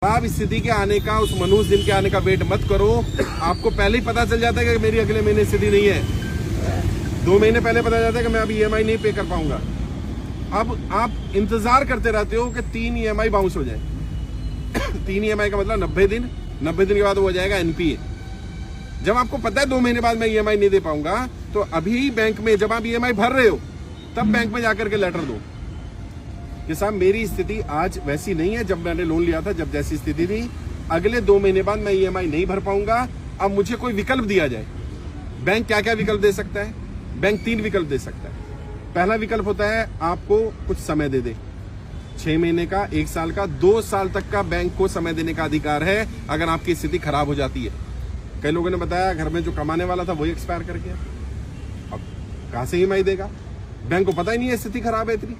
आप स्थिति के आने का, उस मनुष्य दिन के आने का वेट मत करो। आपको पहले ही पता चल जाता है कि मेरी अगले महीने स्थिति नहीं है। 2 महीने पहले पता चलता है कि मैं अभी EMI नहीं पे कर पाऊंगा। अब आप इंतजार करते रहते हो कि 3 EMI बाउंस हो जाए। 3 EMI का मतलब 90 दिन, 90 दिन के बाद वो हो जाएगा NPA। जब आपको पता है 2 महीने बाद मैं EMI नहीं दे पाऊंगा, तो अभी बैंक में जब आप EMI भर रहे हो तब बैंक में जाकर के लेटर दो कि साहब मेरी स्थिति आज वैसी नहीं है जब मैंने लोन लिया था, जब जैसी स्थिति थी, अगले 2 महीने बाद मैं EMI नहीं भर पाऊंगा। अब मुझे कोई विकल्प दिया जाए। बैंक क्या क्या विकल्प दे सकता है? बैंक 3 विकल्प दे सकता है। पहला विकल्प होता है आपको कुछ समय दे दे, 6 महीने का, 1 साल का, 2 साल तक का बैंक को समय देने का अधिकार है अगर आपकी स्थिति खराब हो जाती है। कई लोगों ने बताया घर में जो कमाने वाला था वही एक्सपायर कर गया, अब कहां से EMI देगा? बैंक को पता ही नहीं है स्थिति खराब है इतनी।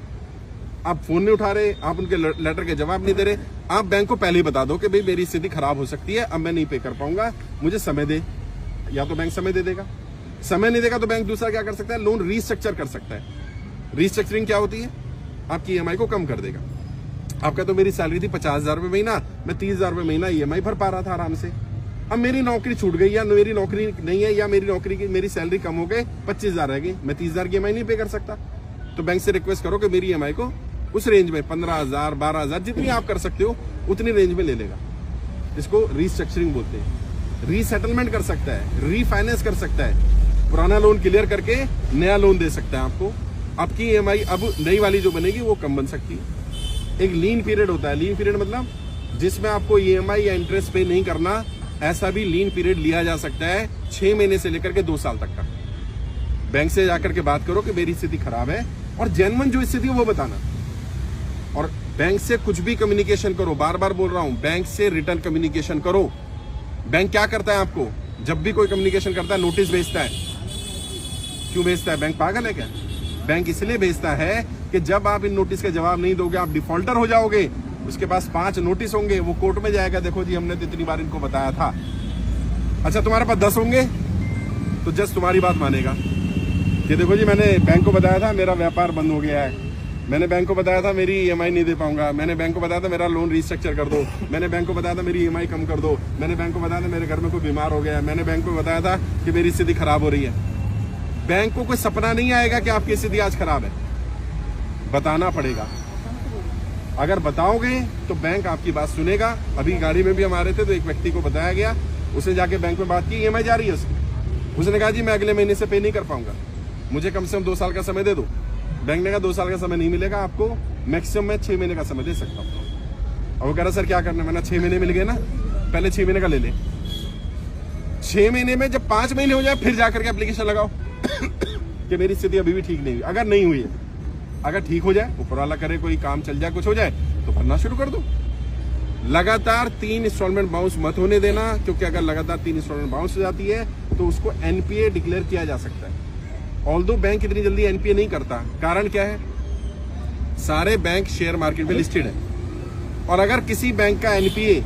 आप फोन नहीं उठा रहे, आप उनके लेटर के जवाब नहीं दे रहे। आप बैंक को पहले ही बता दो कि भाई मेरी स्थिति खराब हो सकती है, अब मैं नहीं पे कर पाऊंगा, मुझे समय दे। या तो बैंक समय दे देगा, समय नहीं देगा तो बैंक दूसरा क्या कर सकता है? लोन रीस्ट्रक्चर कर सकता है। रीस्ट्रक्चरिंग क्या होती है? आपकी EMI को कम कर देगा। आपका तो मेरी सैलरी थी 50,000 रुपये महीना, मैं 30,000 रुपये महीना EMI भर पा रहा था आराम से। अब मेरी नौकरी छूट गई, या मेरी नौकरी नहीं है, या मेरी नौकरी की मेरी सैलरी कम हो गई, 25,000 रह गई, मैं 30,000 की EMI नहीं पे कर सकता। तो बैंक से रिक्वेस्ट करो कि मेरी EMI को उस रेंज में 15,000, 12,000 जितनी आप कर सकते हो उतनी रेंज में ले लेगा। इसको रीस्ट्रक्चरिंग बोलते हैं। रीसेटलमेंट कर सकता है, रीफाइनेंस कर सकता है, पुराना लोन क्लियर करके नया लोन दे सकता है आपको। आपकी EMI अब नई वाली जो बनेगी वो कम बन सकती है। एक लीन पीरियड होता है। लीन पीरियड मतलब जिसमें आपको EMI या इंटरेस्ट पे नहीं करना, ऐसा भी लीन पीरियड लिया जा सकता है 6 महीने से लेकर के 2 साल तक का। बैंक से जाकर के बात करो कि मेरी स्थिति खराब है, और जेन्युइन जो स्थिति है वो बताना। और बैंक से कुछ भी कम्युनिकेशन करो, बार बार बोल रहा हूं, बैंक से रिटर्न कम्युनिकेशन करो। बैंक क्या करता है आपको? जब भी कोई कम्युनिकेशन करता है नोटिस भेजता है। क्यों भेजता है? बैंक पागल है क्या? बैंक इसलिए भेजता है कि जब आप इन नोटिस का जवाब नहीं दोगे आप डिफॉल्टर हो जाओगे। उसके पास 5 नोटिस होंगे, वो कोर्ट में जाएगा, देखो जी हमने तो इतनी बार इनको बताया था। अच्छा तुम्हारे पास 10 होंगे तो जज तुम्हारी बात मानेगा कि देखो जी मैंने बैंक को बताया था मेरा व्यापार बंद हो गया है, मैंने बैंक को बताया था मेरी EMI नहीं दे पाऊंगा, मैंने बैंक को बताया था मेरा लोन रीस्ट्रक्चर कर दो, मैंने बैंक को बताया था मेरी EMI कम कर दो, मैंने बैंक को बताया था मेरे घर में कोई बीमार हो गया है, मैंने बैंक को बताया था कि मेरी स्थिति खराब हो रही है। बैंक को कोई सपना नहीं आएगा कि आपकी स्थिति आज खराब है, बताना पड़ेगा। अगर बताओगे तो बैंक आपकी बात सुनेगा। अभी गाड़ी में भी हम आ रहे थे तो एक व्यक्ति को बताया गया, उसने जाके बैंक में बात की, EMI जा रही है उसकी। उसने कहा जी मैं अगले महीने से पे नहीं कर पाऊंगा, मुझे कम से कम 2 साल का समय दे दो। बैंक ने कहा 2 साल का समय नहीं मिलेगा आपको, मैक्सिमम मैं 6 महीने का समय दे सकता हूँ। और वो कह रहा सर क्या करना? मैंने 6 महीने मिल गए ना, पहले 6 महीने का ले ले। 6 महीने में जब 5 महीने हो जाए फिर जाकर के एप्लीकेशन लगाओ कि मेरी स्थिति अभी भी ठीक नहीं हुई। अगर नहीं हुई है, अगर ठीक हो जाए, ऊपर वाला करे, कोई काम चल जाए, कुछ हो जाए, तो भरना शुरू कर दो। लगातार 3 इंस्टॉलमेंट बाउंस मत होने देना, क्योंकि अगर लगातार 3 इंस्टॉलमेंट बाउंस हो जाती है तो उसको NPA डिक्लेयर किया जा सकता है। ऑल्दो बैंक इतनी जल्दी NPA नहीं करता। कारण क्या है? सारे बैंक शेयर मार्केट में लिस्टेड है, और अगर किसी बैंक का NPA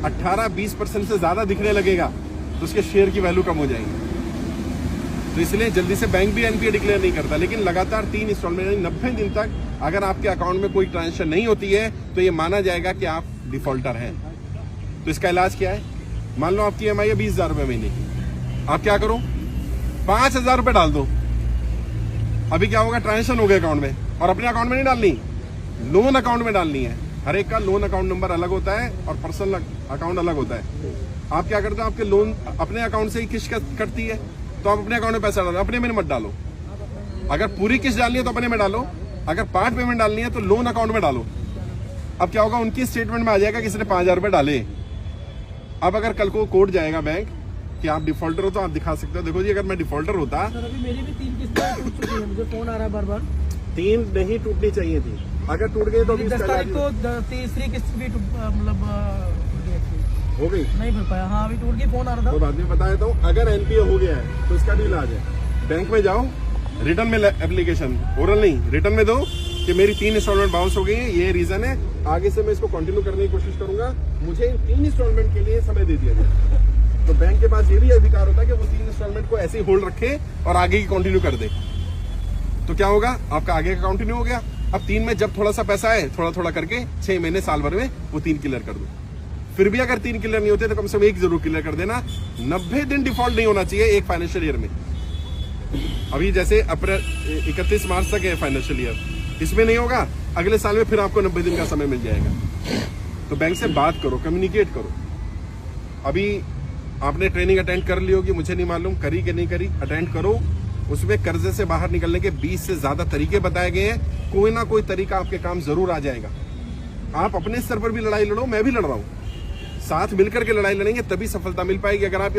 18-20% से ज्यादा दिखने लगेगा तो उसके शेयर की वैल्यू कम हो जाएगी। तो इसलिए जल्दी से बैंक भी NPA डिक्लेयर नहीं करता। लेकिन लगातार 3 इंस्टॉलमेंट यानी 90 दिन तक अगर आपके अकाउंट में कोई ट्रांजेक्शन नहीं होती है तो ये माना जाएगा कि आप डिफॉल्टर हैं। तो इसका इलाज क्या है? मान लो आपकी EMI है 20,000 रुपये महीने की, आप क्या करो? 5,000 रुपये डाल दो। अभी क्या होगा? ट्रांजेक्शन हो गया अकाउंट में, और अपने अकाउंट में नहीं डालनी, लोन अकाउंट में डालनी है। हर एक का लोन अकाउंट नंबर अलग होता है और पर्सनल अकाउंट अलग होता है। आप क्या करते हो? आपके लोन अपने अकाउंट से ही किस्त कटती है, तो आप अपने अकाउंट में पैसा डालो, अपने में मत डालो। अगर पूरी किस्त डालनी है तो अपने में डालो, अगर पार्ट पेमेंट डालनी है तो लोन अकाउंट में डालो। अब क्या होगा? उनकी स्टेटमेंट में आ जाएगा किसी ने 5,000 रुपये डाले। अब अगर कल को कोर्ट जाएगा बैंक कि आप डिफॉल्टर हो तो आप दिखा सकते हो, देखो जी अगर मैं डिफॉल्टर होता। सर अभी मेरी भी 3 किस्तें टूट चुकी है, मुझे फोन आ रहा है बार बार। 3 नहीं टूटनी चाहिए थी, अगर टूट गई तो अभी 10 तारीख को तीसरी किस्त भी मतलब हो गई, नहीं भर पाया। हाँ अभी टूट गई, फोन आ रहा था। तो बाद में बता देता हूँ। अगर NPA हो गया है तो इसका भी इलाज है। बैंक में जाओ, रिटर्न में एप्लीकेशन, ओरल नहीं, रिटर्न में दो कि मेरी 3 इंस्टॉलमेंट बाउंस हो गई है, ये रीजन है, आगे से मैं इसको कंटिन्यू करने की कोशिश करूंगा, मुझे 3 इंस्टॉलमेंट के लिए समय दे दिया जाए। तो बैंक के पास ये भी अधिकार होता है कि वो 3 इंस्टॉलमेंट को ऐसे ही होल्ड रखे और आगे की कंटिन्यू कर दे। तो क्या होगा? आपका आगे का कंटिन्यू हो गया। अब 3 में जब थोड़ा सा पैसा है, थोड़ा थोड़ा करके 6 महीने साल भर में वो 3 क्लियर कर दो। फिर भी अगर 3 क्लियर नहीं होते तो कम से कम 1 जरूर क्लियर कर देना। 90 दिन डिफॉल्ट नहीं होना चाहिए एक फाइनेंशियल ईयर में। अभी जैसे अप्रैल 31 मार्च तक है फाइनेंशियल ईयर, इसमें नहीं होगा, अगले साल में फिर आपको 90 दिन का समय मिल जाएगा। तो बैंक से बात करो, कम्युनिकेट करो। अभी आपने ट्रेनिंग अटेंड कर ली होगी, मुझे नहीं मालूम करी कि नहीं करी, अटेंड करो। उसमें कर्जे से बाहर निकलने के 20 से ज्यादा तरीके बताए गए हैं। कोई ना कोई तरीका आपके काम जरूर आ जाएगा। आप अपने स्तर पर भी लड़ाई लड़ो, मैं भी लड़ रहा हूं, साथ मिलकर के लड़ाई लड़ेंगे तभी सफलता मिल पाएगी। अगर आप